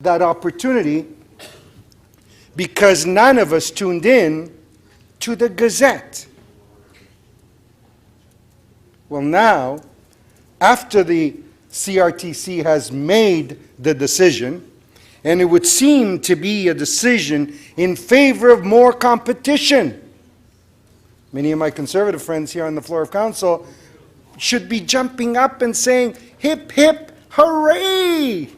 that opportunity because none of us tuned in to the Gazette. Well, now, after the CRTC has made the decision, and it would seem to be a decision in favor of more competition. Many of my conservative friends here on the floor of council should be jumping up and saying, hip, hip, hooray!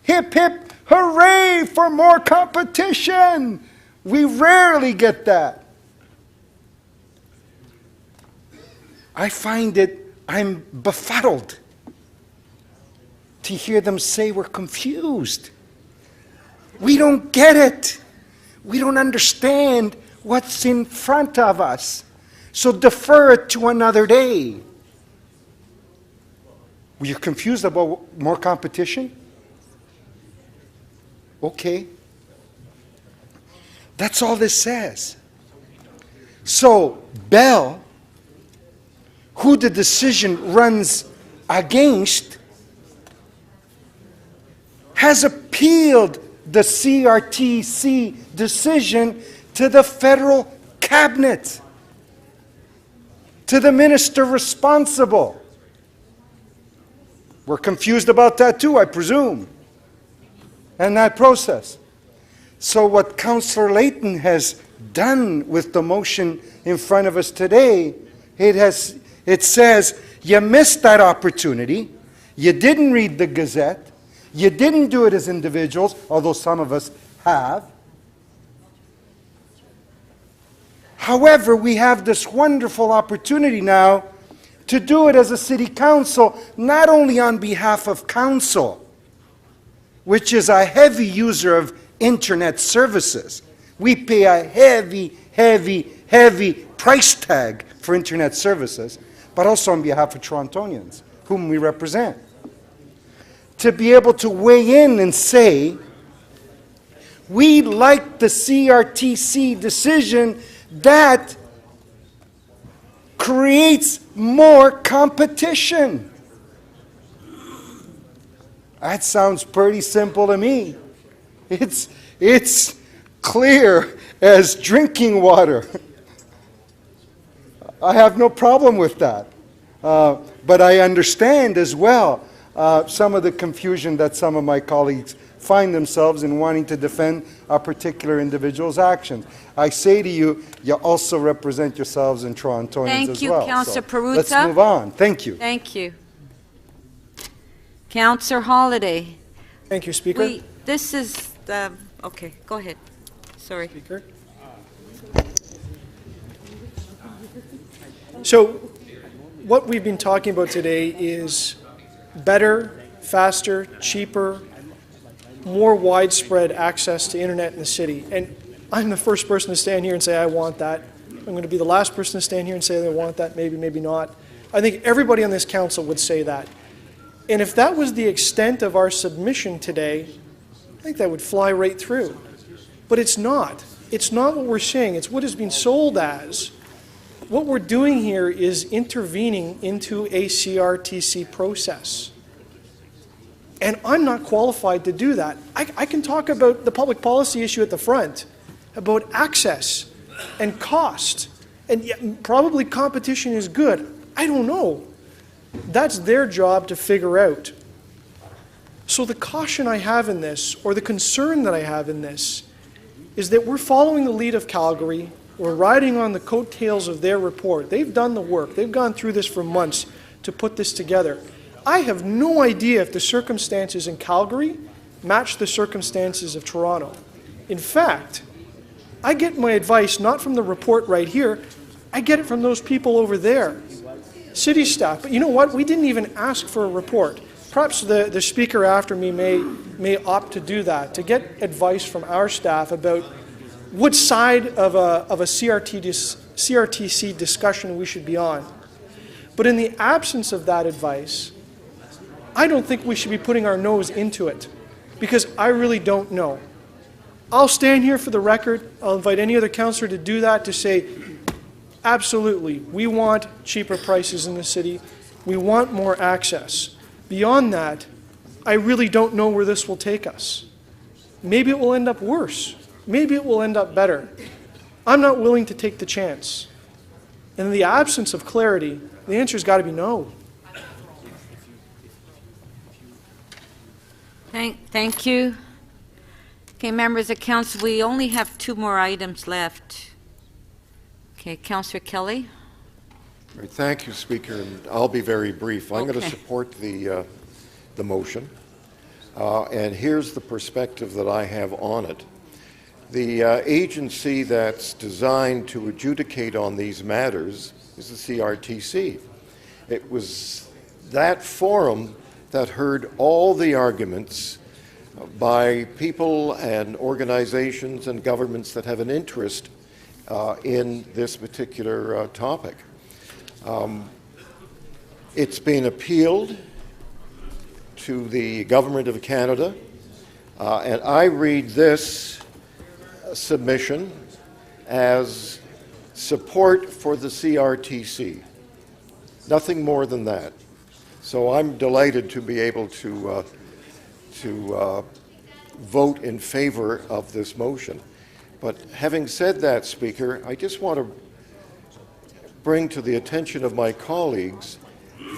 Hip, hip, hooray for more competition! We rarely get that. I find I'm befuddled to hear them say we're confused. We don't get it. We don't understand what's in front of us. So defer it to another day. Were you confused about more competition? Okay. That's all this says. So Bell, who the decision runs against, has appealed the CRTC decision to the federal cabinet, to the minister responsible. We're confused about that too, I presume, and that process. So what Councillor Layton has done with the motion in front of us today, it says, you missed that opportunity, you didn't read the Gazette, you didn't do it as individuals, although some of us have. However, we have this wonderful opportunity now to do it as a city council, not only on behalf of council, which is a heavy user of internet services. We pay a heavy, heavy, heavy price tag for internet services, but also on behalf of Torontonians, whom we represent. To be able to weigh in and say, we like the CRTC decision that creates more competition. That sounds pretty simple to me. It's clear as drinking water. I have no problem with that. But I understand as well some of the confusion that some of my colleagues find themselves in wanting to defend a particular individual's actions. I say to you, you also represent yourselves in Torontonians as well. Thank you, Councillor Perruzza. Let's move on. Thank you. Thank you. Councillor Holiday. Thank you, Speaker. This is the... Okay, go ahead. Sorry. Speaker. So, what we've been talking about today is better, faster, cheaper, more widespread access to internet in the city. And I'm the first person to stand here and say I want that. I'm going to be the last person to stand here and say I want that, maybe, maybe not. I think everybody on this council would say that. And if that was the extent of our submission today, I think that would fly right through. But it's not. It's not what we're saying. It's what has been sold as. What we're doing here is intervening into a CRTC process. And I'm not qualified to do that. I can talk about the public policy issue at the front, about access and cost, and yet probably competition is good. I don't know. That's their job to figure out. So the caution I have in this, or the concern that I have in this, is that we're following the lead of Calgary. We're riding on the coattails of their report. They've done the work. They've gone through this for months to put this together. I have no idea if the circumstances in Calgary match the circumstances of Toronto. In fact, I get my advice not from the report right here, I get it from those people over there, city staff. But you know what? We didn't even ask for a report. Perhaps the speaker after me may opt to do that, to get advice from our staff about what side of a CRTC discussion we should be on. But in the absence of that advice, I don't think we should be putting our nose into it, because I really don't know. I'll stand here for the record. I'll invite any other councillor to do that, to say, absolutely, we want cheaper prices in the city. We want more access. Beyond that, I really don't know where this will take us. Maybe it will end up worse. Maybe it will end up better. I'm not willing to take the chance. And in the absence of clarity, the answer's got to be no. Thank you. Okay, members of council, we only have 2 more items left. Okay, Councillor Kelly. Right, thank you, Speaker, and I'll be very brief. I'm going to Okay. support the motion, and here's the perspective that I have on it. The agency that's designed to adjudicate on these matters is the CRTC. It was that forum that heard all the arguments by people and organizations and governments that have an interest in this particular topic. It's been appealed to the Government of Canada, and I read this submission as support for the CRTC. Nothing more than that. So I'm delighted to be able to vote in favor of this motion. But having said that, Speaker, I just want to bring to the attention of my colleagues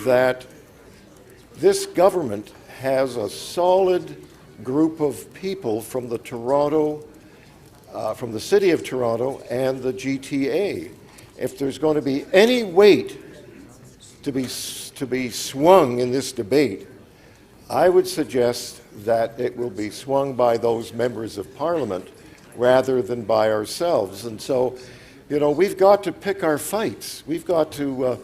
that this government has a solid group of people from the from the City of Toronto and the GTA. If there's going to be any weight to be swung in this debate, I would suggest that it will be swung by those members of Parliament rather than by ourselves. And so, you know, we've got to pick our fights. We've got to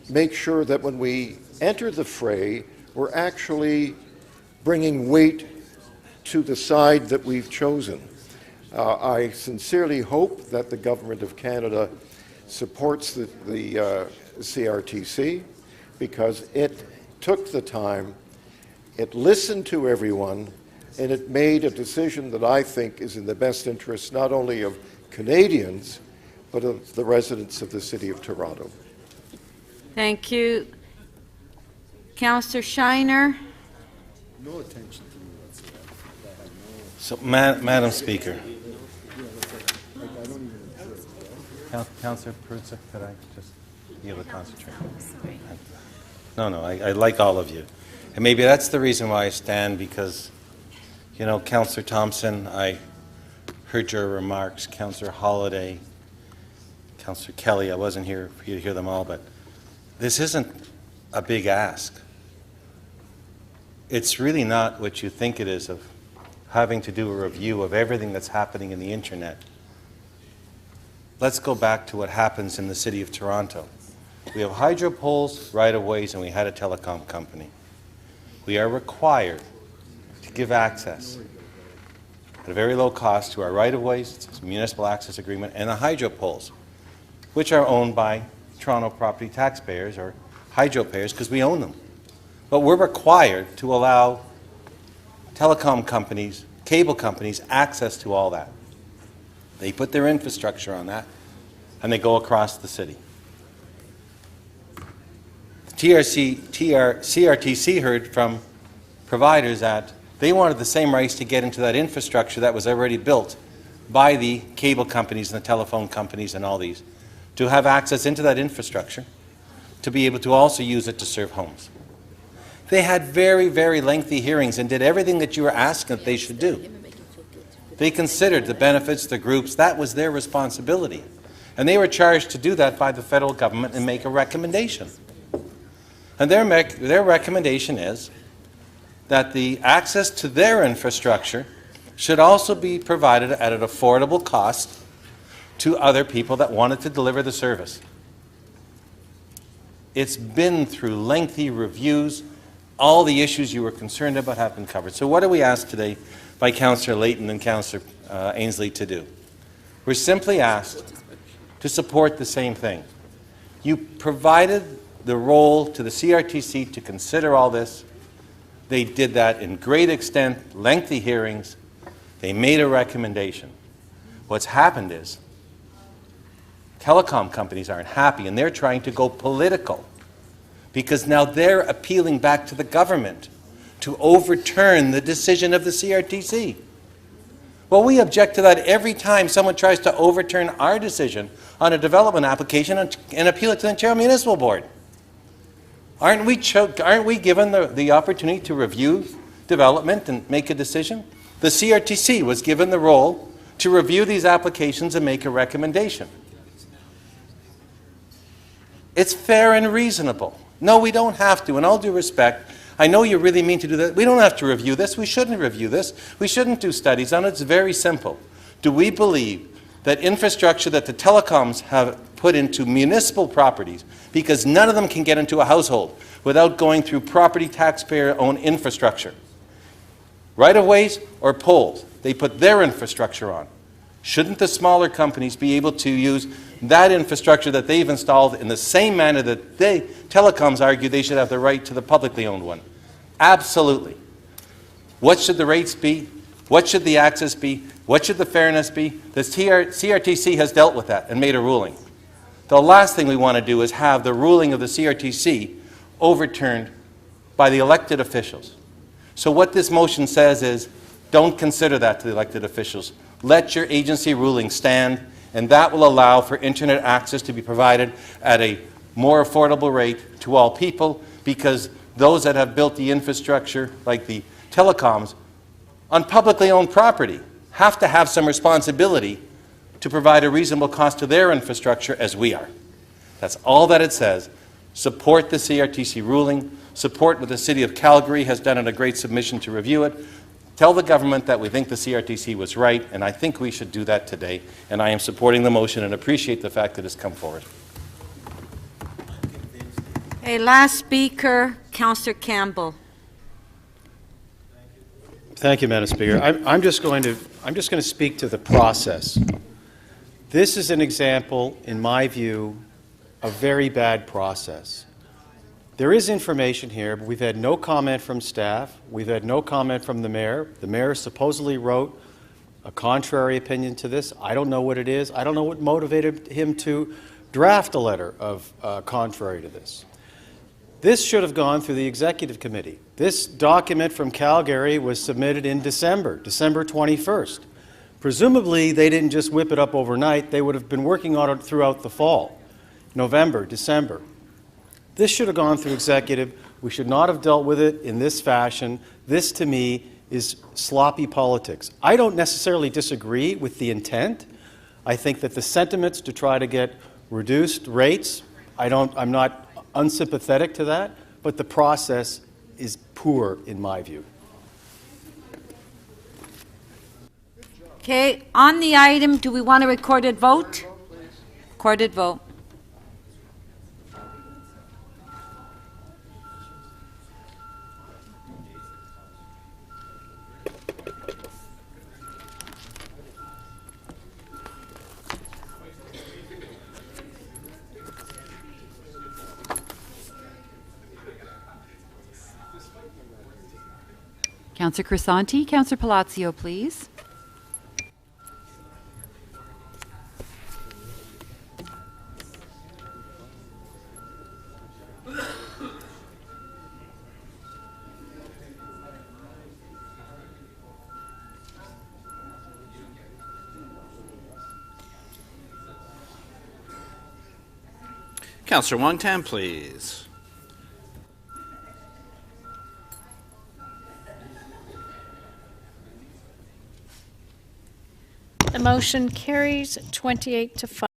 make sure that when we enter the fray, we're actually bringing weight to the side that we've chosen. I sincerely hope that the Government of Canada supports the CRTC, because it took the time, it listened to everyone, and it made a decision that I think is in the best interest not only of Canadians, but of the residents of the City of Toronto. Thank you. Councillor Shiner. No attention to me whatsoever. So, Madam Speaker. Councillor Peruzza, could I just be able to concentrate? No, I like all of you. And maybe that's the reason why I stand, because, you know, Councillor Thompson, I heard your remarks, Councillor Holliday, Councillor Kelly, I wasn't here for you to hear them all, but this isn't a big ask. It's really not what you think it is, of having to do a review of everything that's happening in the internet. Let's go back to what happens in the City of Toronto. We have hydro poles, right-of-ways, and we had a telecom company. We are required to give access at a very low cost to our right-of-ways, it's a municipal access agreement, and the hydro poles, which are owned by Toronto property taxpayers or hydro payers, because we own them. But we're required to allow telecom companies, cable companies, access to all that. They put their infrastructure on that, and they go across the city. The CRTC heard from providers that they wanted the same rights to get into that infrastructure that was already built by the cable companies and the telephone companies and all these, to have access into that infrastructure, to be able to also use it to serve homes. They had very, very lengthy hearings and did everything that you were asking that they should do. They considered the benefits, the groups. That was their responsibility. And they were charged to do that by the federal government and make a recommendation. And their recommendation is that the access to their infrastructure should also be provided at an affordable cost to other people that wanted to deliver the service. It's been through lengthy reviews. All the issues you were concerned about have been covered. So what are we asked today by Councillor Layton and Councillor Ainsley to do? We're simply asked to support the same thing. You provided the role to the CRTC to consider all this. They did that in great extent, lengthy hearings. They made a recommendation. What's happened is telecom companies aren't happy, and they're trying to go political, because now they're appealing back to the government to overturn the decision of the CRTC. Well, we object to that every time someone tries to overturn our decision on a development application and appeal it to the Ontario Municipal Board. Aren't we given the opportunity to review development and make a decision? The CRTC was given the role to review these applications and make a recommendation. It's fair and reasonable. No, we don't have to. In all due respect, I know you really mean to do that. We don't have to review this. We shouldn't review this. We shouldn't do studies on it. It's very simple. Do we believe that infrastructure that the telecoms have put into municipal properties, because none of them can get into a household without going through property taxpayer-owned infrastructure, right-of-ways or poles, they put their infrastructure on. Shouldn't the smaller companies be able to use that infrastructure that they've installed in the same manner that telecoms argue they should have the right to the publicly owned one? Absolutely. What should the rates be? What should the access be? What should the fairness be? The CRTC has dealt with that and made a ruling. The last thing we want to do is have the ruling of the CRTC overturned by the elected officials. So what this motion says is, don't consider that to the elected officials. Let your agency ruling stand, and that will allow for internet access to be provided at a more affordable rate to all people, because those that have built the infrastructure, like the telecoms, on publicly owned property, have to have some responsibility to provide a reasonable cost to their infrastructure as we are. That's all that it says. Support the CRTC ruling. Support what the City of Calgary has done in a great submission to review it. Tell the government that we think the CRTC was right, and I think we should do that today. And I am supporting the motion and appreciate the fact that it's come forward. Okay, last speaker, Councillor Campbell. Thank you, Madam Speaker. I'm just going to speak to the process. This is an example, in my view, of very bad process. There is information here, but we've had no comment from staff. We've had no comment from the mayor. The mayor supposedly wrote a contrary opinion to this. I don't know what it is. I don't know what motivated him to draft a letter of contrary to this. This should have gone through the executive committee. This document from Calgary was submitted in December 21st. Presumably, they didn't just whip it up overnight. They would have been working on it throughout the fall, November, December. This should have gone through executive. We should not have dealt with it in this fashion. This, to me, is sloppy politics. I don't necessarily disagree with the intent. I think that the sentiments to try to get reduced rates, I'm not unsympathetic to that, but the process is poor in my view. Okay, on the item, do we want a recorded vote? Recorded vote. Councillor Crisanti. Councillor Palacio, please. Councillor Wong-Tam, please. The motion carries 28 to 5.